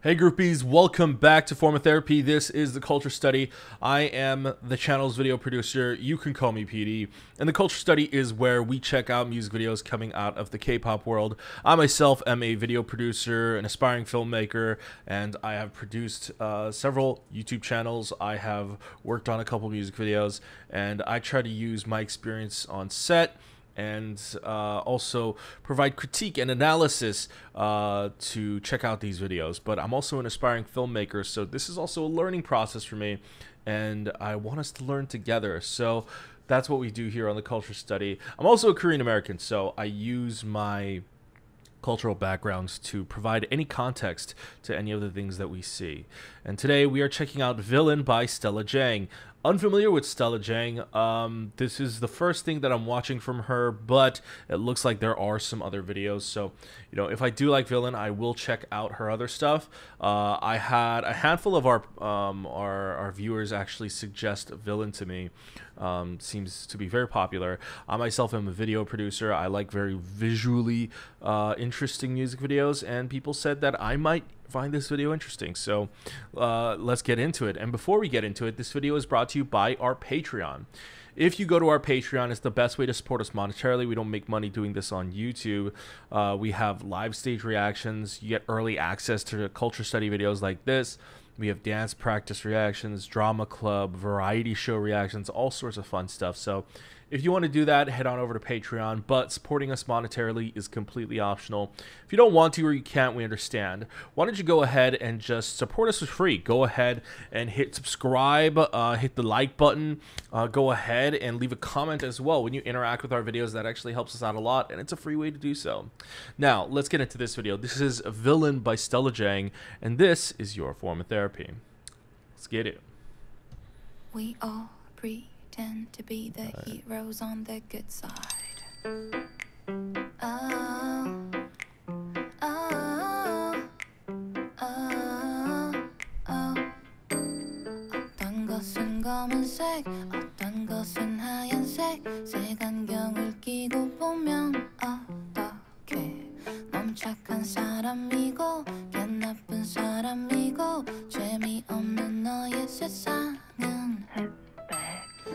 Hey groupies, welcome back to Form of Therapy. This is the Culture Study. I am the channel's video producer. You can call me PD. And the Culture Study is where we check out music videos coming out of the K-pop world. I myself am a video producer, an aspiring filmmaker, and I have produced several YouTube channels. I have worked on a couple music videos, and I try to use my experience on set and also provide critique and analysis to check out these videos. But I'm also an aspiring filmmaker, so this is also a learning process for me, and I want us to learn together. So that's what we do here on the Culture Study. I'm also a Korean American, so I use my cultural backgrounds to provide any context to any of the things that we see. And today we are checking out Villain by Stella Jang. Unfamiliar with Stella Jang. This is the first thing that I'm watching from her, but it looks like there are some other videos. So, you know, if I do like Villain, I will check out her other stuff. I had a handful of our viewers actually suggest Villain to me. Seems to be very popular. I myself am a video producer. I like very visually interesting music videos, and people said that I might find this video interesting. So let's get into it. And before we get into it, this video is brought to you by our Patreon. If you go to our Patreon, it's the best way to support us monetarily. We don't make money doing this on YouTube. We have live stage reactions. You get early access to Culture Study videos like this. We have dance practice reactions, drama club, variety show reactions, all sorts of fun stuff. So if you want to do that, head on over to Patreon, but supporting us monetarily is completely optional. If you don't want to or you can't, we understand. Why don't you go ahead and just support us for free? Go ahead and hit subscribe, hit the like button, go ahead and leave a comment as well. When you interact with our videos, that actually helps us out a lot, and it's a free way to do so. Now, let's get into this video. This is Villain by Stella Jang, and this is your form of therapy. Let's get it. We all pretend to be the heroes on the good side. Oh, oh, oh, oh. 어떤 것은 검은색, 어떤 것은 하얀색. 색안경을 끼고 보면 어떡해. 너무 착한 사람이고 걔 나쁜 사람이고 재미없는 너의 세상은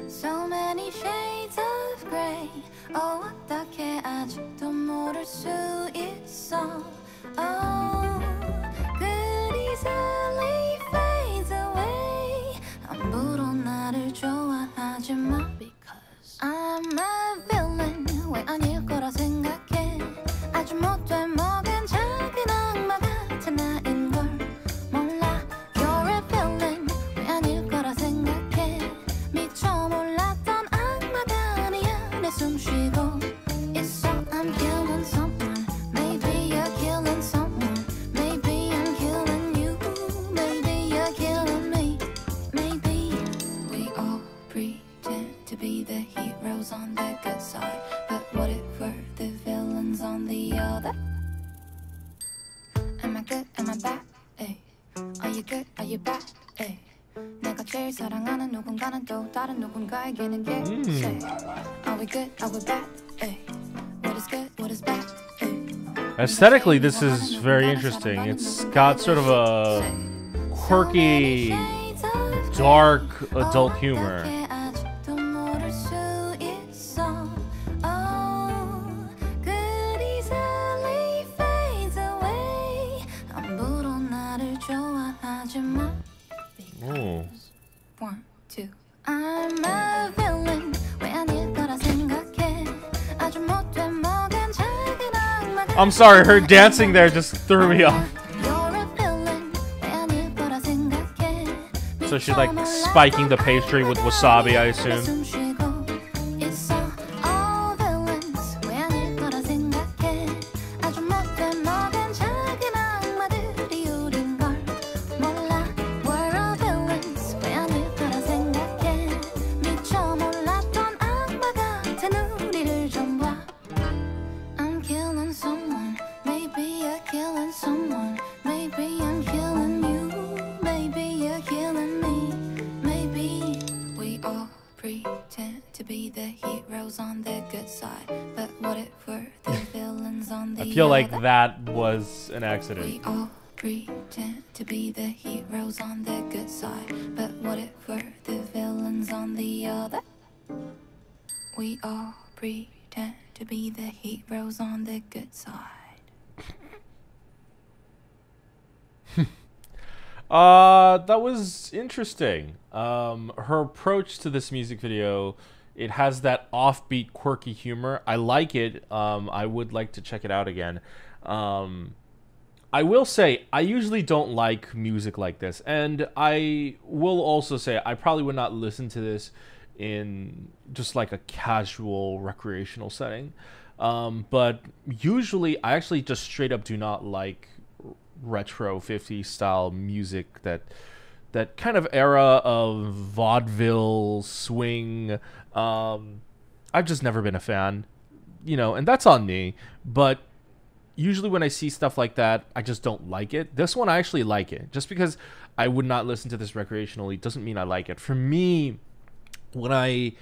So many shades of grey. Oh, 어떻게 아직도 모를 수 있어. Oh, good easily fades away. 함부로 나를 좋아하지 마. Because I'm a villain. 왜 아닐 거라 생각해. 아주 못돼 먹은 작은 악마 같은 나인 걸 몰라. You're a villain. 왜 아닐 거라 생각해. 미쳐 몰랐던 악마가 네 안에 숨쉬고 있어. I'm killing someone. Maybe you're killing someone. Maybe I'm killing you. Maybe you're killing me. Maybe we all pretend to be the heroes on the good side. But what if we're the villains on the other? Am I good? Am I bad? Ay. Are you good? Are you bad? Ay. 내가 제일 사랑하는 누군가는 또 다른 누군가에게는 say. Are we good? Are we bad? Ay. What is good? What is bad? Ay. Aesthetically, this is very interesting. It's got sort of a quirky, dark adult humor. Oh. 1, 2. I'm a villain. 왜 아닐 거라 생각해. 아주 못돼 먹은 작은 악마가 I'm sorry, her dancing there just threw me off. You're a villain. 왜 아닐 거라 생각해. So she's like spiking the pastry with wasabi, I assume. 숨쉬고 있어. All villains. 왜 아닐 거라 생각해. 아주 못돼 먹은 작은 악마들이 우린 걸 몰라. We're all villains. 왜 아닐 거라 생각해. 미쳐 몰랐던 악마 같은 우리를 좀 봐. I'm killing someone. Maybe you're killing someone. Maybe I'm killing you. Maybe you're killing me. Maybe we all pretend to be the heroes on the good side. But what if we're the villains on the I feel like other? that was an We accident. all pretend to be the heroes on the good side, but what if we're the villains on the other? We all pretend to be the heroes on the good side. That was interesting. Her approach to this music video, it has that offbeat, quirky humor. I like it. I would like to check it out again. I will say, I usually don't like music like this, and I will also say I probably would not listen to this in just like a casual recreational setting. But usually I actually just straight up do not like retro 50s style music, that kind of era of vaudeville swing. I've just never been a fan, and that's on me. But usually when I see stuff like that, I just don't like it. This one, I actually like it. Just because I would not listen to this recreationally doesn't mean I like it. For me, when I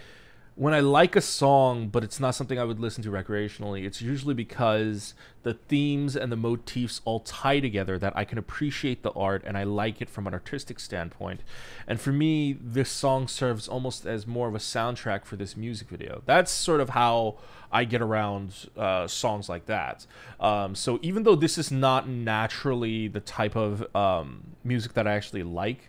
like a song, but it's not something I would listen to recreationally, it's usually because the themes and the motifs all tie together, that I can appreciate the art and I like it from an artistic standpoint. And for me, this song serves almost as more of a soundtrack for this music video. That's sort of how I get around songs like that. So even though this is not naturally the type of music that I actually like,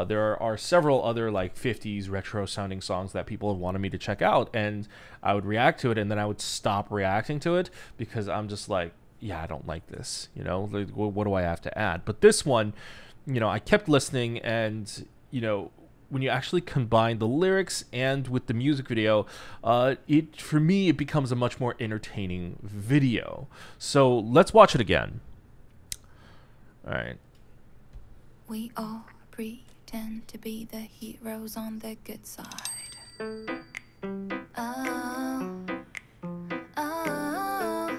there are several other like 50s retro sounding songs that people have wanted me to check out, and I would react to it, and then I would stop reacting to it because I'm just like, yeah, I don't like this, like, what do I have to add? But this one, I kept listening, and when you actually combine the lyrics and with the music video, for me, it becomes a much more entertaining video. So let's watch it again. All right. We all pretend to be the heroes on the good side. Oh, oh.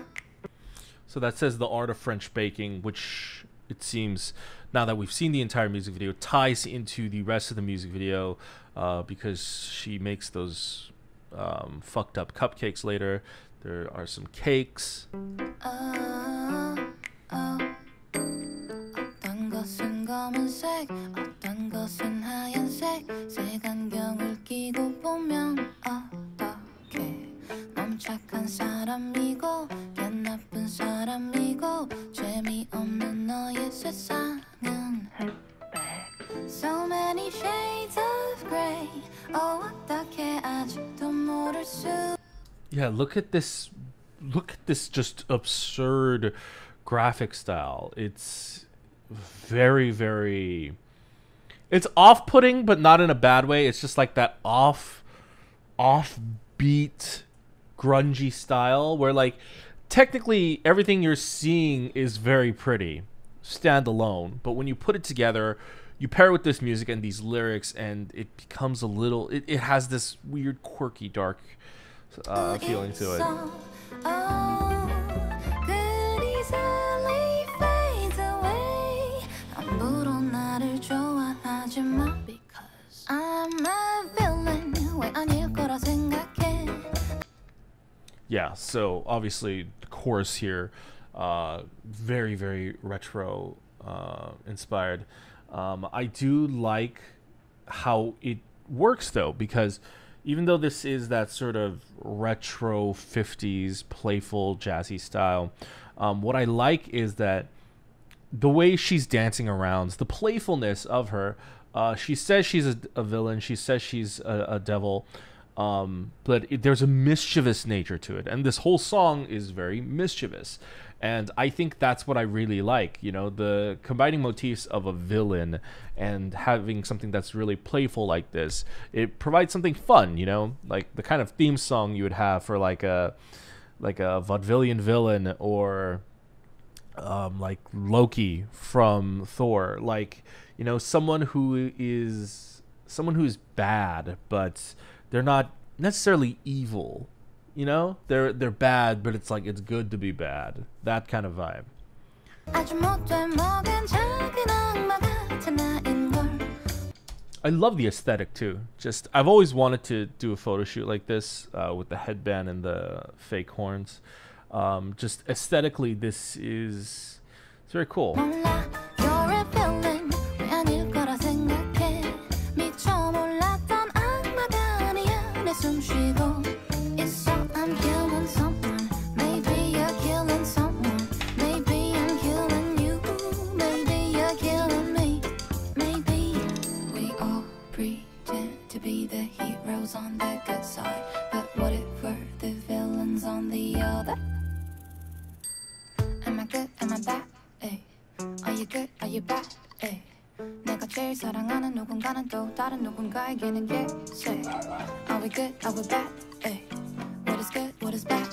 So that says the art of French baking, which it seems, now that we've seen the entire music video, ties into the rest of the music video, because she makes those fucked up cupcakes later. There are some cakes. 어떤 것은 검은색, 어떤 것은 하얀색, 색안경을 끼고 보면 어떡해. 넌 착한 사람이고 걔 나쁜 사람이고 재미없는 너의 세상은 흑백. So many shades of gray. 어떻게 아직도 모를 수. Yeah, look at this just absurd graphic style. It's very, very, it's off-putting, but not in a bad way. It's just like that offbeat grungy style where, like, technically everything you're seeing is very pretty standalone, but when you put it together, you pair it with this music and these lyrics, and it becomes a little, it has this weird, quirky, dark feeling to it. Yeah, so obviously the chorus here, very, very retro inspired. I do like how it works though, because even though this is that sort of retro 50s playful jazzy style, what I like is that the way she's dancing around, the playfulness of her. She says she's a villain, she says she's a devil, but there's a mischievous nature to it, and this whole song is very mischievous. And I think that's what I really like, the combining motifs of a villain and having something that's really playful like this. It provides something fun, like the kind of theme song you would have for like a vaudevillian villain, or like Loki from Thor, like, someone who is bad, but they're not necessarily evil. They're bad, but it's like it's good to be bad. That kind of vibe. I love the aesthetic too. I've always wanted to do a photo shoot like this, with the headband and the fake horns. Just aesthetically, it's very cool. Are you good? Are you bad? Ay. 내가 제일 사랑하는 누군가는 또 다른 누군가에게는 say. Are we good? Are we bad? Ay. What is good? What is bad?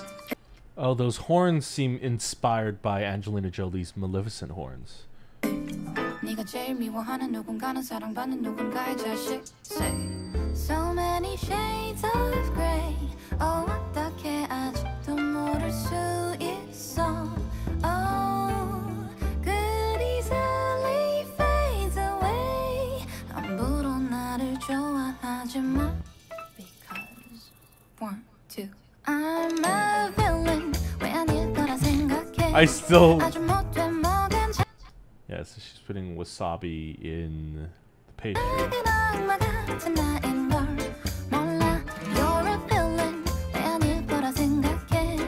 Oh, those horns seem inspired by Angelina Jolie's Maleficent horns. 네가 제일 미워하는 누군가는 사랑받는 누군가의 자식. Say. So many shades of grey. Oh, 어떻게 아직도 모를 수 있어? Oh, good easily fades away. 함부로 나를 좋아하지 마. Because 1, 2, I'm a villain. 왜 아닐 거라 생각해? I still. 아주 못돼 먹은 자. Yeah, so she's putting wasabi in the pastry. 악마 같은 나인 걸 몰라. You're a villain. 왜 아닐 거라 생각해?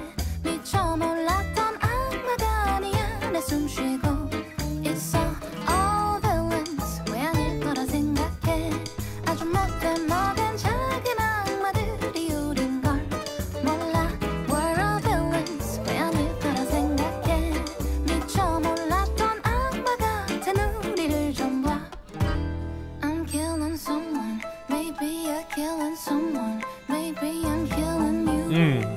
미처 몰랐던 악마가 아니야. 내 숨 쉬고 있어. All villains. 왜 아닐 거라 생각해? 아주 못돼 먹은 작은 악마들이 우린 걸 몰라. We're all villains. 왜 아닐 거라 생각해? 미처 몰랐던 악마 같은 우리를 좀 봐. I'm killing someone, maybe you're killing someone, maybe I'm killing you.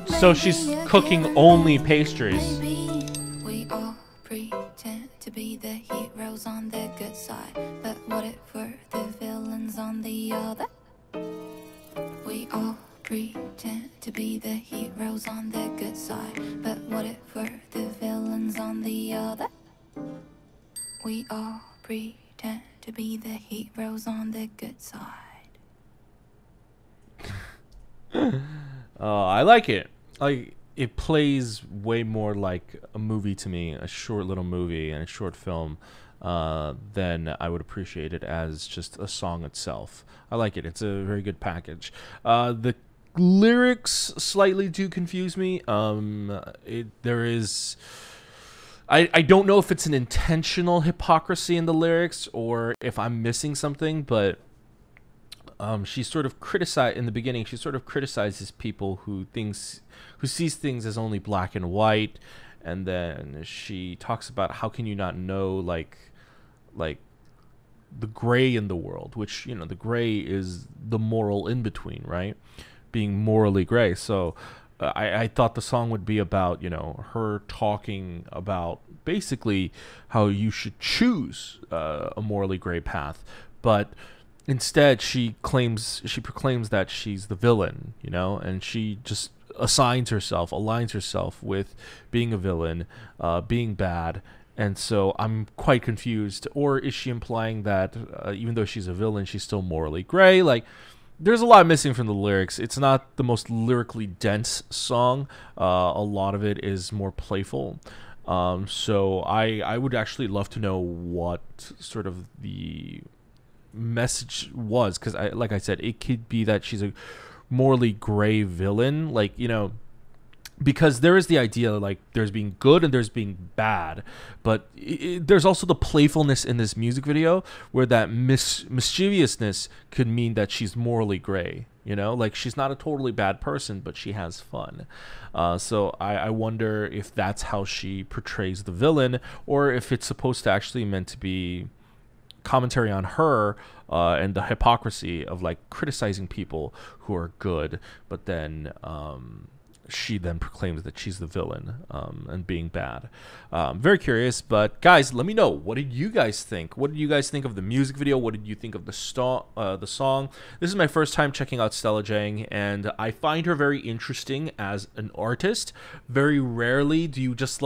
So she's cooking only pastries. Maybe we all pretend to be the heroes on the good side, but what if we're the villains on the other? We all pretend to be the heroes on the good side, but what if we're the villains on the other? We all pretend to be the heroes on the good side. I like it. Like, it plays way more like a movie to me, a short little movie and a short film, than I would appreciate it as just a song itself. I like it. It's a very good package. The lyrics slightly do confuse me. There is... I don't know if it's an intentional hypocrisy in the lyrics or if I'm missing something, but she sort of in the beginning, she sort of criticizes people who sees things as only black and white, and then she talks about how can you not know like the gray in the world, which, you know, the gray is the moral in between, right? Being morally gray. So I thought the song would be about, you know, her talking about basically how you should choose a morally gray path, but instead she proclaims that she's the villain, you know, and she just aligns herself with being a villain, being bad. And so I'm quite confused. Or is she implying that even though she's a villain, she's still morally gray? Like, there's a lot missing from the lyrics. It's not the most lyrically dense song. A lot of it is more playful. So I would actually love to know what sort of the message was, because like I said, it could be that she's a morally gray villain, like, you know, because there is the idea like there's being good and there's being bad, but there's also the playfulness in this music video where that mischievousness could mean that she's morally gray, you know, like she's not a totally bad person, but she has fun. So I wonder if that's how she portrays the villain, or if it's supposed to actually meant to be commentary on her and the hypocrisy of like criticizing people who are good, but then she then proclaims that she's the villain and being bad. Very curious, but guys, let me know, what did you guys think? What did you guys think of the music video? What did you think of the song? This is my first time checking out Stella Jang, and I find her very interesting as an artist. Very rarely do you just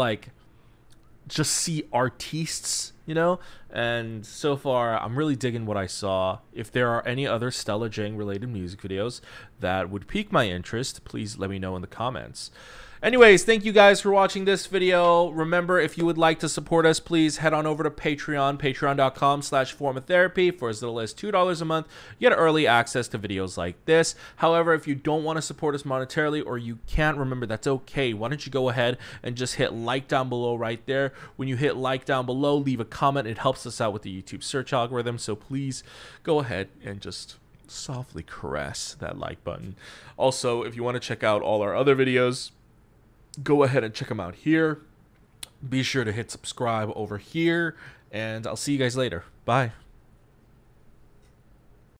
see artistes, you know, and so far I'm really digging what I saw. If there are any other Stella Jang related music videos that would pique my interest, please let me know in the comments. Anyways, thank you guys for watching this video. Remember, if you would like to support us, please head on over to Patreon, patreon.com/formatherapy. For as little as $2 a month, you get early access to videos like this. However, if you don't want to support us monetarily, or you can't, remember, that's okay. Why don't you go ahead and just hit like down below right there. When you hit like down below, leave a comment. It helps us out with the YouTube search algorithm, so please go ahead and just softly caress that like button. Also, if you want to check out all our other videos, go ahead and check them out here. Be sure to hit subscribe over here, and I'll see you guys later. Bye.